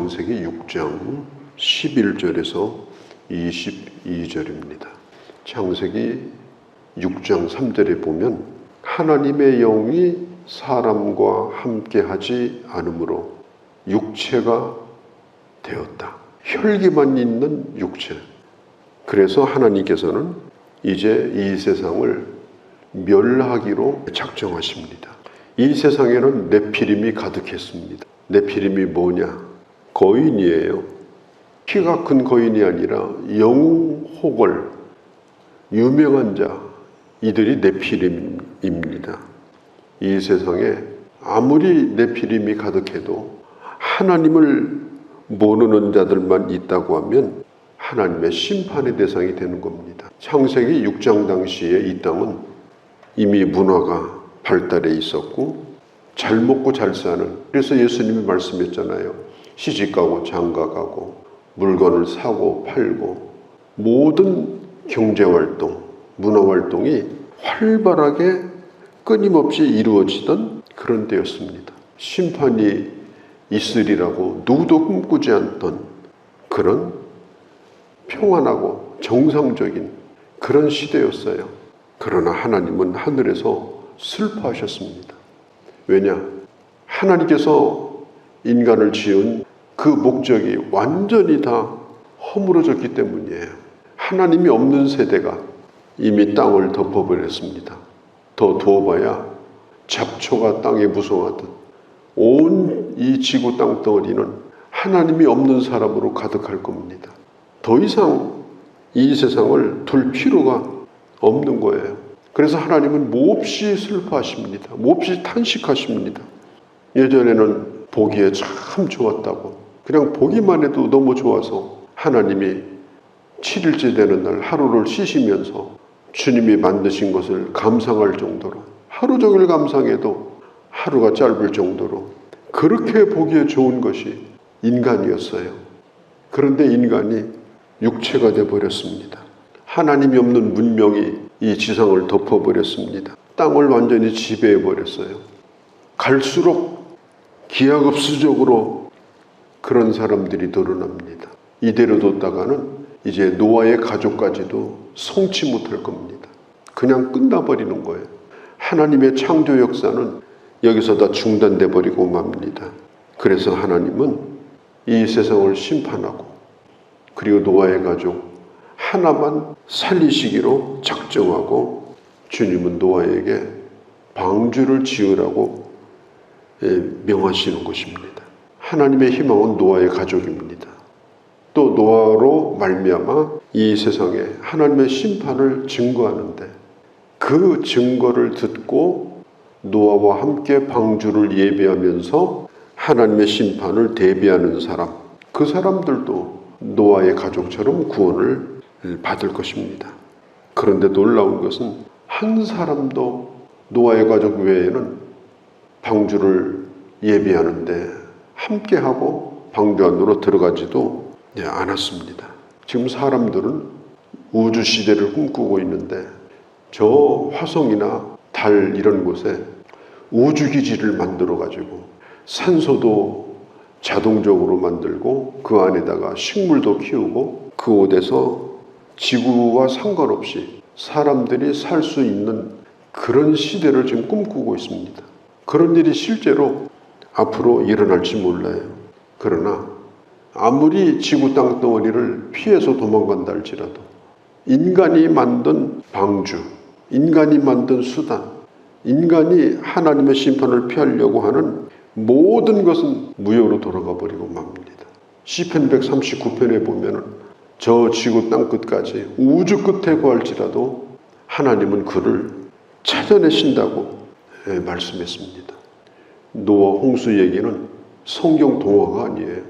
창세기 6장 11절에서 22절입니다. 창세기 6장 3절에 보면 하나님의 영이 사람과 함께하지 않으므로 육체가 되었다. 혈기만 있는 육체. 그래서 하나님께서는 이제 이 세상을 멸하기로 작정하십니다. 이 세상에는 네피림이 가득했습니다. 네피림이 뭐냐? 거인이에요. 키가 큰 거인이 아니라 영호걸, 유명한 자, 이들이 네피림입니다. 이 세상에 아무리 네피림이 가득해도 하나님을 모르는 자들만 있다고 하면 하나님의 심판의 대상이 되는 겁니다. 창세기 6장 당시에 이 땅은 이미 문화가 발달해 있었고 잘 먹고 잘 사는, 그래서 예수님이 말씀했잖아요. 시집가고 장가가고 물건을 사고 팔고 모든 경제활동, 문화활동이 활발하게 끊임없이 이루어지던 그런 때였습니다. 심판이 있으리라고 누구도 꿈꾸지 않던 그런 평안하고 정상적인 그런 시대였어요. 그러나 하나님은 하늘에서 슬퍼하셨습니다. 왜냐? 하나님께서 인간을 지은 그 목적이 완전히 다 허물어졌기 때문이에요. 하나님이 없는 세대가 이미 땅을 덮어버렸습니다. 더 두어봐야 잡초가 땅에 무성하듯 온 이 지구 땅덩어리는 하나님이 없는 사람으로 가득할 겁니다. 더 이상 이 세상을 둘 필요가 없는 거예요. 그래서 하나님은 몹시 슬퍼하십니다. 몹시 탄식하십니다. 예전에는 보기에 참 좋았다고, 그냥 보기만 해도 너무 좋아서 하나님이 7일째 되는 날 하루를 쉬시면서 주님이 만드신 것을 감상할 정도로, 하루 종일 감상해도 하루가 짧을 정도로 그렇게 보기에 좋은 것이 인간이었어요. 그런데 인간이 육체가 되어버렸습니다. 하나님이 없는 문명이 이 지상을 덮어버렸습니다. 땅을 완전히 지배해버렸어요. 갈수록 기하급수적으로 그런 사람들이 늘어납니다. 이대로 뒀다가는 이제 노아의 가족까지도 성치 못할 겁니다. 그냥 끝나버리는 거예요. 하나님의 창조 역사는 여기서 다 중단돼 버리고 맙니다. 그래서 하나님은 이 세상을 심판하고 그리고 노아의 가족 하나만 살리시기로 작정하고 주님은 노아에게 방주를 지으라고 명하시는 것입니다. 하나님의 희망은 노아의 가족입니다. 또 노아로 말미암아 이 세상에 하나님의 심판을 증거하는데 그 증거를 듣고 노아와 함께 방주를 예배하면서 하나님의 심판을 대비하는 사람, 그 사람들도 노아의 가족처럼 구원을 받을 것입니다. 그런데 놀라운 것은 한 사람도 노아의 가족 외에는 방주를 예배하는데 함께하고 방주 안으로 들어가지도 않았습니다. 지금 사람들은 우주시대를 꿈꾸고 있는데 저 화성이나 달 이런 곳에 우주기지를 만들어가지고 산소도 자동적으로 만들고 그 안에다가 식물도 키우고 그곳에서 지구와 상관없이 사람들이 살 수 있는 그런 시대를 지금 꿈꾸고 있습니다. 그런 일이 실제로 앞으로 일어날지 몰라요. 그러나 아무리 지구 땅덩어리를 피해서 도망간다 할지라도 인간이 만든 방주, 인간이 만든 수단, 인간이 하나님의 심판을 피하려고 하는 모든 것은 무효로 돌아가 버리고 맙니다. 시편 139편에 보면은 저 지구 땅 끝까지 우주 끝에 구할지라도 하나님은 그를 찾아내신다고 말씀했습니다. 노아 홍수 얘기는 성경 동화가 아니에요.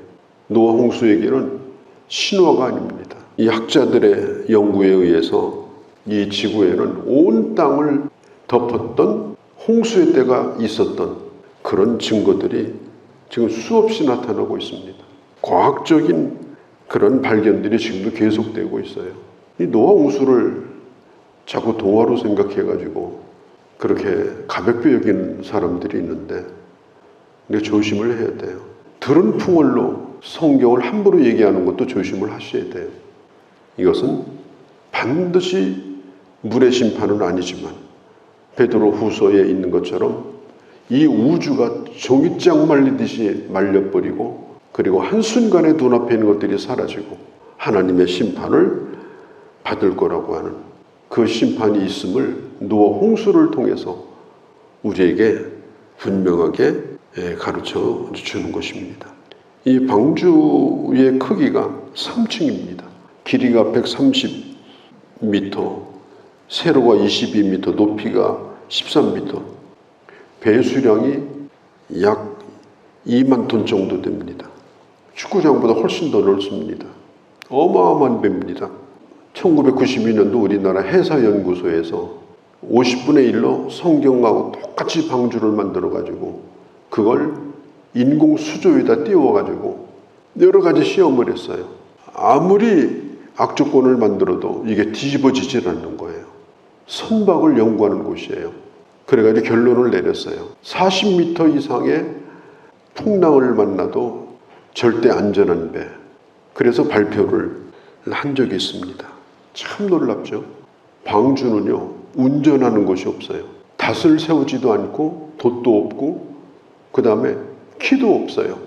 노아 홍수 얘기는 신화가 아닙니다. 이 학자들의 연구에 의해서 이 지구에는 온 땅을 덮었던 홍수의 때가 있었던 그런 증거들이 지금 수없이 나타나고 있습니다. 과학적인 그런 발견들이 지금도 계속되고 있어요. 이 노아 홍수를 자꾸 동화로 생각해가지고 그렇게 가볍게 여기는 사람들이 있는데 우리가 조심을 해야 돼요. 들은 풍월로 성경을 함부로 얘기하는 것도 조심을 하셔야 돼요. 이것은 반드시 물의 심판은 아니지만 베드로 후서에 있는 것처럼 이 우주가 종이장 말리듯이 말려버리고 그리고 한순간에 눈앞에 있는 것들이 사라지고 하나님의 심판을 받을 거라고 하는 그 심판이 있음을 노아 홍수를 통해서 우리에게 분명하게 가르쳐 주는 것입니다. 이 방주의 크기가 3층입니다. 길이가 130m, 세로가 22m, 높이가 13m, 배수량이 약 2만 톤 정도 됩니다. 축구장보다 훨씬 더 넓습니다. 어마어마한 배입니다. 1992년도 우리나라 해사연구소에서 50분의 1로 성경하고 똑같이 방주를 만들어가지고 그걸 인공 수조에다 띄워가지고 여러 가지 시험을 했어요. 아무리 악조건을 만들어도 이게 뒤집어지질 않는 거예요. 선박을 연구하는 곳이에요. 그래가지고 결론을 내렸어요. 40m 이상의 풍랑을 만나도 절대 안전한 배. 그래서 발표를 한 적이 있습니다. 참 놀랍죠. 방주는요, 운전하는 곳이 없어요. 닷을 세우지도 않고 돛도 없고 그 다음에 키도 없어요.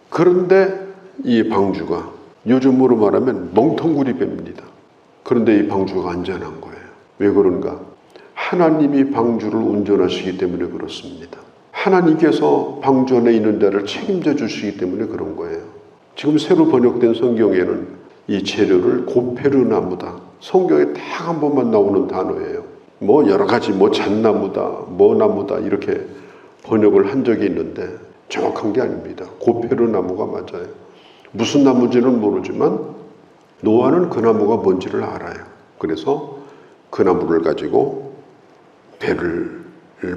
그런데 이 방주가 요즘으로 말하면 멍텅구리 배입니다. 그런데 이 방주가 안전한 거예요. 왜 그런가? 하나님이 방주를 운전하시기 때문에 그렇습니다. 하나님께서 방주 안에 있는 데를 책임져 주시기 때문에 그런 거예요. 지금 새로 번역된 성경에는 이 재료를 고페르나무다. 성경에 딱 한 번만 나오는 단어예요. 뭐 여러 가지 잣나무다, 나무다 이렇게 번역을 한 적이 있는데 정확한 게 아닙니다. 고페르나무가 맞아요. 무슨 나무인지는 모르지만 노아는 그 나무가 뭔지를 알아요. 그래서 그 나무를 가지고 배를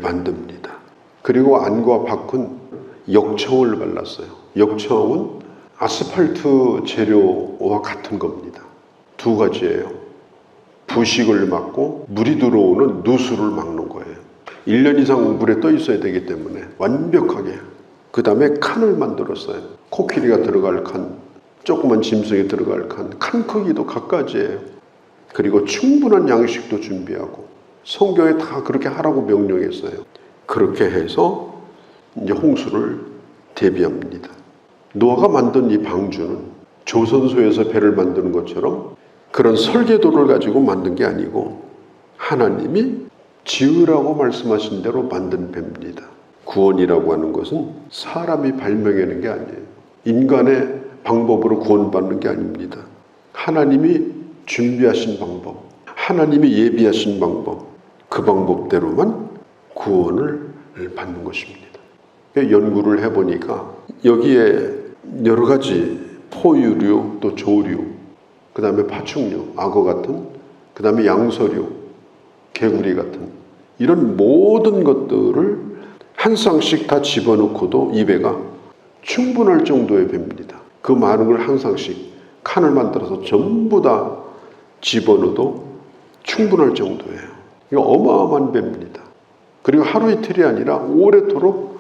만듭니다. 그리고 안과 밖은 역청을 발랐어요. 역청은 아스팔트 재료와 같은 겁니다. 두 가지예요. 부식을 막고 물이 들어오는 누수를 막는 거예요. 1년 이상 물에 떠 있어야 되기 때문에 완벽하게. 그 다음에 칸을 만들었어요. 코끼리가 들어갈 칸, 조그만 짐승이 들어갈 칸, 칸 크기도 각가지예요. 그리고 충분한 양식도 준비하고 성경에 다 그렇게 하라고 명령했어요. 그렇게 해서 이제 홍수를 대비합니다. 노아가 만든 이 방주는 조선소에서 배를 만드는 것처럼 그런 설계도를 가지고 만든 게 아니고 하나님이 지으라고 말씀하신 대로 만든 배입니다. 구원이라고 하는 것은 사람이 발명하는 게 아니에요. 인간의 방법으로 구원받는 게 아닙니다. 하나님이 준비하신 방법, 하나님이 예비하신 방법, 그 방법대로만 구원을 받는 것입니다. 연구를 해보니까 여기에 여러 가지 포유류, 또 조류, 그 다음에 파충류, 악어 같은, 그 다음에 양서류, 개구리 같은 이런 모든 것들을 한 쌍씩 다 집어넣고도 이 배가 충분할 정도의 배입니다. 그 많은 걸 한 쌍씩 칸을 만들어서 전부 다 집어넣어도 충분할 정도예요. 이거 어마어마한 배입니다. 그리고 하루 이틀이 아니라 오래도록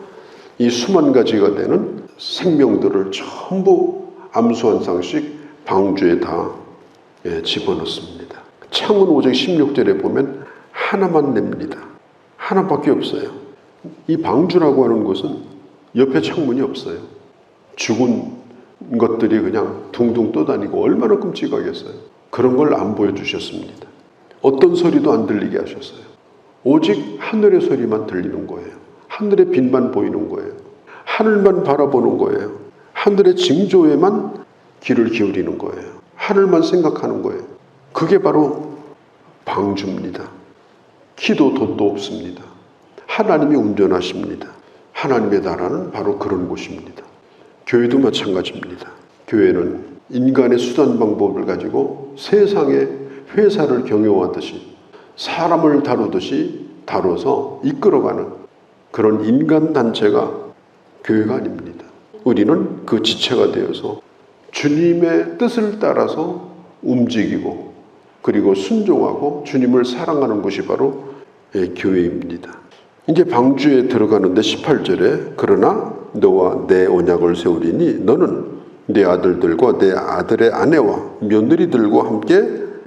이 수만 가지가 되는 생명들을 전부 암수 한 쌍씩 방주에 다 집어넣습니다. 창은 5장 16절에 보면 하나만 냅니다. 하나밖에 없어요. 이 방주라고 하는 곳은 옆에 창문이 없어요. 죽은 것들이 그냥 둥둥 떠다니고 얼마나 끔찍하겠어요. 그런 걸 안 보여주셨습니다. 어떤 소리도 안 들리게 하셨어요. 오직 하늘의 소리만 들리는 거예요. 하늘의 빛만 보이는 거예요. 하늘만 바라보는 거예요. 하늘의 징조에만 귀를 기울이는 거예요. 하늘만 생각하는 거예요. 그게 바로 방주입니다. 키도 돛도 없습니다. 하나님이 운전하십니다. 하나님의 나라는 바로 그런 곳입니다. 교회도 마찬가지입니다. 교회는 인간의 수단 방법을 가지고 세상의 회사를 경영하듯이 사람을 다루듯이 다뤄서 이끌어가는 그런 인간 단체가 교회가 아닙니다. 우리는 그 지체가 되어서 주님의 뜻을 따라서 움직이고 그리고 순종하고 주님을 사랑하는 것이 바로 교회입니다. 이제 방주에 들어가는데 18절에 그러나 너와 내 언약을 세우리니 너는 내 아들들과 내 아들의 아내와 며느리들과 함께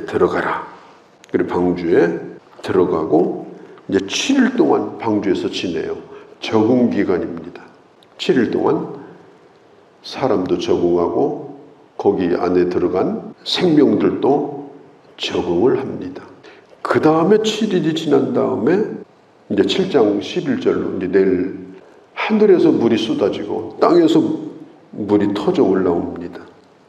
들어가라. 그리고 방주에 들어가고 이제 7일 동안 방주에서 지내요. 적응 기간입니다. 7일 동안 사람도 적응하고 거기 안에 들어간 생명들도 적응을 합니다. 그 다음에 7일이 지난 다음에 이제 7장 11절로 이제 내일 하늘에서 물이 쏟아지고 땅에서 물이 터져 올라옵니다.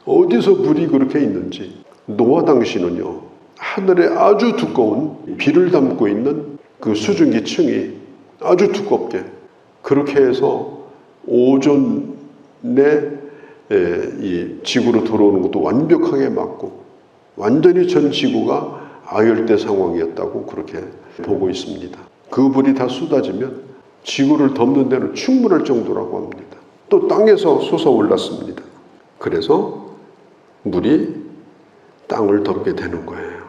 어디서 물이 그렇게 있는지 노아 당시는요, 하늘에 아주 두꺼운 비를 담고 있는 그 수증기 층이 아주 두껍게 그렇게 해서 오존에 이 지구로 들어오는 것도 완벽하게 막고 완전히 전 지구가 아열대 상황이었다고 그렇게 보고 있습니다. 그 물이 다 쏟아지면 지구를 덮는 데는 충분할 정도라고 합니다. 또 땅에서 솟아올랐습니다. 그래서 물이 땅을 덮게 되는 거예요.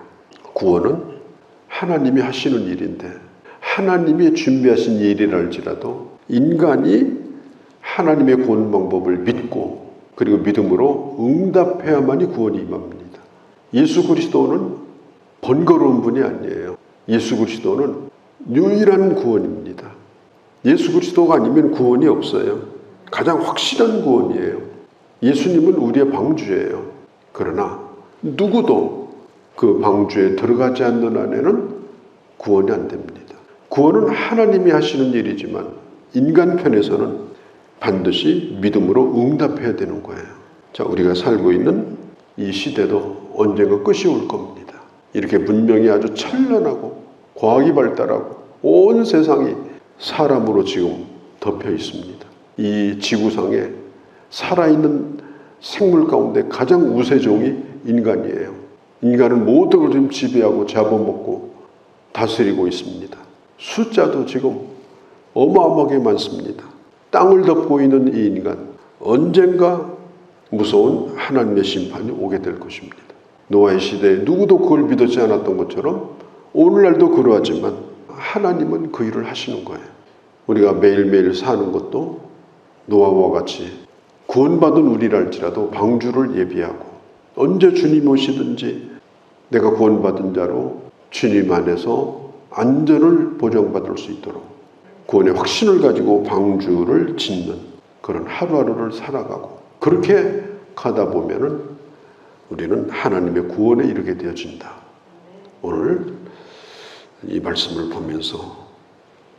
구원은 하나님이 하시는 일인데 하나님이 준비하신 일이랄지라도 인간이 하나님의 구원 방법을 믿고 그리고 믿음으로 응답해야만이 구원이 임합니다. 예수 그리스도는 번거로운 분이 아니에요. 예수 그리스도는 유일한 구원입니다. 예수 그리스도가 아니면 구원이 없어요. 가장 확실한 구원이에요. 예수님은 우리의 방주예요. 그러나 누구도 그 방주에 들어가지 않는 한에는 구원이 안 됩니다. 구원은 하나님이 하시는 일이지만 인간 편에서는 반드시 믿음으로 응답해야 되는 거예요. 자, 우리가 살고 있는 이 시대도 언젠가 끝이 올 겁니다. 이렇게 문명이 아주 찬란하고 과학이 발달하고 온 세상이 사람으로 지금 덮여 있습니다. 이 지구상에 살아있는 생물 가운데 가장 우세종이 인간이에요. 인간은 모든 걸 지금 지배하고 잡아먹고 다스리고 있습니다. 숫자도 지금 어마어마하게 많습니다. 땅을 덮고 있는 이 인간, 언젠가 무서운 하나님의 심판이 오게 될 것입니다. 노아의 시대에 누구도 그걸 믿었지 않았던 것처럼 오늘날도 그러하지만 하나님은 그 일을 하시는 거예요. 우리가 매일매일 사는 것도 노아와 같이 구원받은 우리랄지라도 방주를 예비하고 언제 주님 오시든지 내가 구원받은 자로 주님 안에서 안전을 보장받을 수 있도록 구원의 확신을 가지고 방주를 짓는 그런 하루하루를 살아가고 그렇게 가다 보면은 우리는 하나님의 구원에 이르게 되어진다. 오늘 이 말씀을 보면서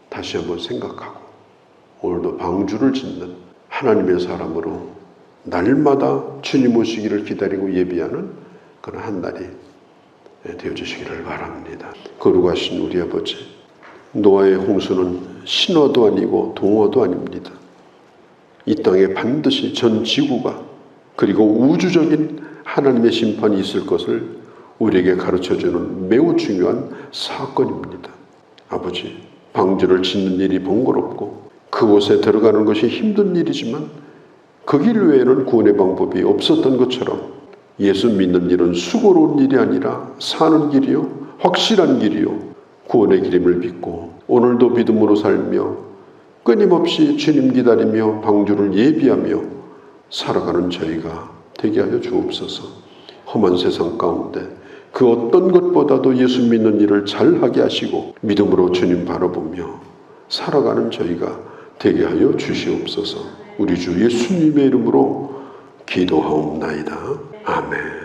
다시 한번 생각하고 오늘도 방주를 짓는 하나님의 사람으로 날마다 주님 오시기를 기다리고 예비하는 그런 한 날이 되어주시기를 바랍니다. 거룩하신 우리 아버지, 노아의 홍수는 신화도 아니고 동화도 아닙니다. 이 땅에 반드시 전 지구가 그리고 우주적인 하나님의 심판이 있을 것을 우리에게 가르쳐주는 매우 중요한 사건입니다. 아버지, 방주를 짓는 일이 번거롭고 그곳에 들어가는 것이 힘든 일이지만 그 길 외에는 구원의 방법이 없었던 것처럼 예수 믿는 일은 수고로운 일이 아니라 사는 길이요, 확실한 길이요, 구원의 길임을 믿고 오늘도 믿음으로 살며 끊임없이 주님 기다리며 방주를 예비하며 살아가는 저희가 되게 하여 주옵소서. 험한 세상 가운데 그 어떤 것보다도 예수 믿는 일을 잘하게 하시고 믿음으로 주님 바라보며 살아가는 저희가 되게 하여 주시옵소서. 우리 주 예수님의 이름으로 기도하옵나이다. 아멘.